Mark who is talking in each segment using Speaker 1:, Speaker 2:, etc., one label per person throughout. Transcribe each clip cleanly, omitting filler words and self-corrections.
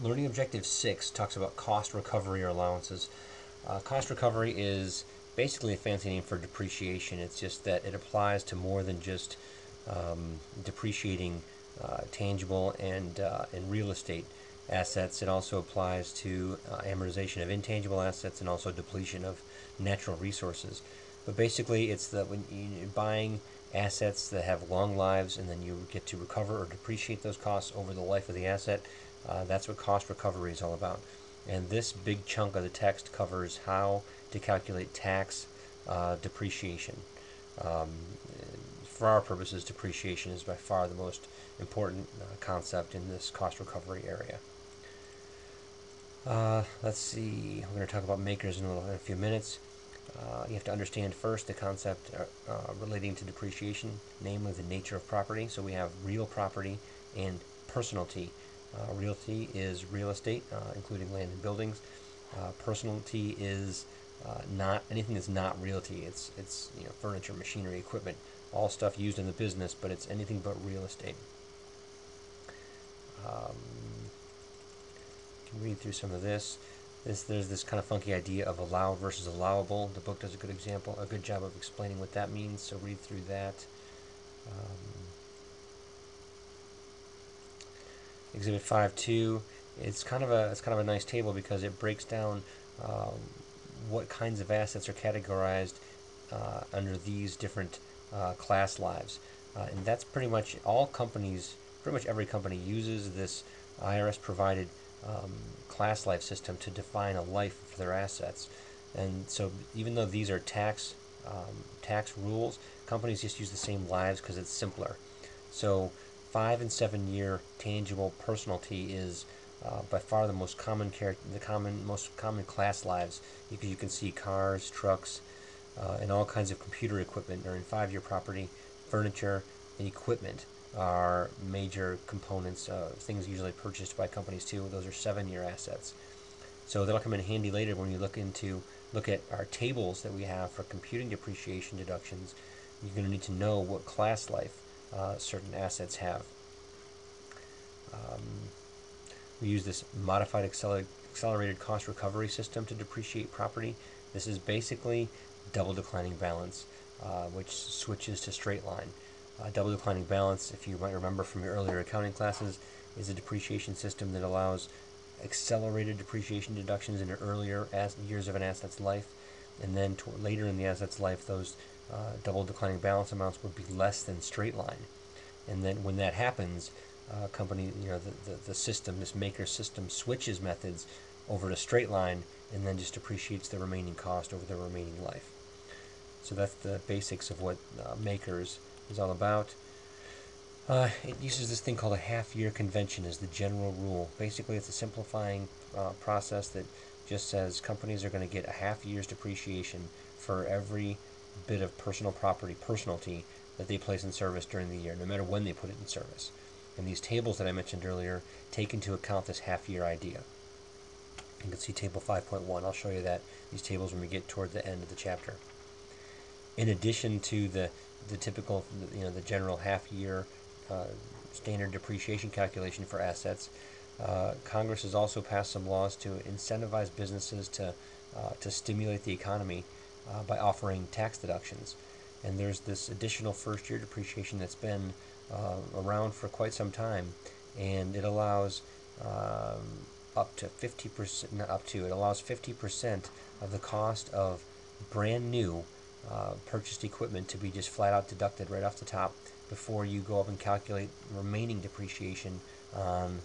Speaker 1: Learning Objective 6 talks about cost recovery or allowances. Cost recovery is basically a fancy name for depreciation. It's just that it applies to more than just depreciating tangible and real estate assets. It also applies to amortization of intangible assets and also depletion of natural resources. But basically, it's that when you're buying assets that have long lives and then you get to recover or depreciate those costs over the life of the asset, that's what cost recovery is all about. And this big chunk of the text covers how to calculate tax depreciation. Um, for our purposes, depreciation is by far the most important concept in this cost recovery area. Let's see, we're going to talk about makers in a few minutes. You have to understand first the concept relating to depreciation, namely the nature of property. So we have real property and personalty. Realty is real estate, including land and buildings. Personalty is not anything that's not realty. It's furniture, machinery, equipment, all stuff used in the business, but it's anything but real estate. Um, you can read through some of this. There's this kind of funky idea of allow versus allowable. The book does a good job of explaining what that means. So read through that. Exhibit 5.2. It's kind of a nice table because it breaks down what kinds of assets are categorized under these different class lives, and that's pretty much all companies. Pretty much every company uses this IRS provided class life system to define a life for their assets. And so, even though these are tax rules, companies just use the same lives because it's simpler. So, 5 and 7 year tangible personalty is by far the most common most common class lives. You can see cars, trucks, and all kinds of computer equipment are in 5 year property. Furniture and equipment are major components of things usually purchased by companies too. Those are 7 year assets. So that'll come in handy later when you look at our tables that we have for computing depreciation deductions. You're going to need to know what class life certain assets have. We use this modified accelerated cost recovery system to depreciate property. This is basically double declining balance, which switches to straight line. Double declining balance, if you might remember from your earlier accounting classes, is a depreciation system that allows accelerated depreciation deductions in the earlier years of an asset's life, and then later in the asset's life, those double declining balance amounts would be less than straight line. And then when that happens, company, the system, this maker system, switches methods over to straight line and then just depreciates the remaining cost over the remaining life. So that's the basics of what makers is all about. It uses this thing called a half-year convention as the general rule. Basically, it's a simplifying process that just says companies are going to get a half year's depreciation for every bit of personal property, personalty, that they place in service during the year, no matter when they put it in service. And these tables that I mentioned earlier take into account this half-year idea. You can see table 5.1. I'll show you these tables when we get toward the end of the chapter. In addition to the typical, the general half-year standard depreciation calculation for assets, Congress has also passed some laws to incentivize businesses to stimulate the economy by offering tax deductions. And there's this additional first-year depreciation that's been around for quite some time, and it allows up to 50%, not up to, it allows 50% of the cost of brand new purchased equipment to be just flat out deducted right off the top before you go up and calculate remaining depreciation on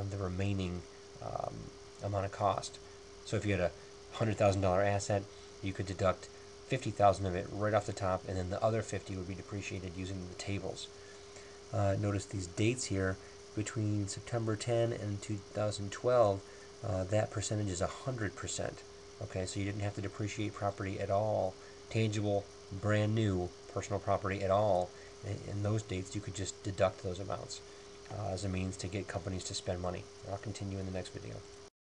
Speaker 1: the remaining amount of cost. So if you had a $100,000 asset, you could deduct 50,000 of it right off the top, and then the other 50 would be depreciated using the tables. Notice these dates here between September 10 and 2012. That percentage is 100%. Okay, so you didn't have to depreciate property at all, tangible, brand new personal property at all. In those dates, you could just deduct those amounts as a means to get companies to spend money. I'll continue in the next video.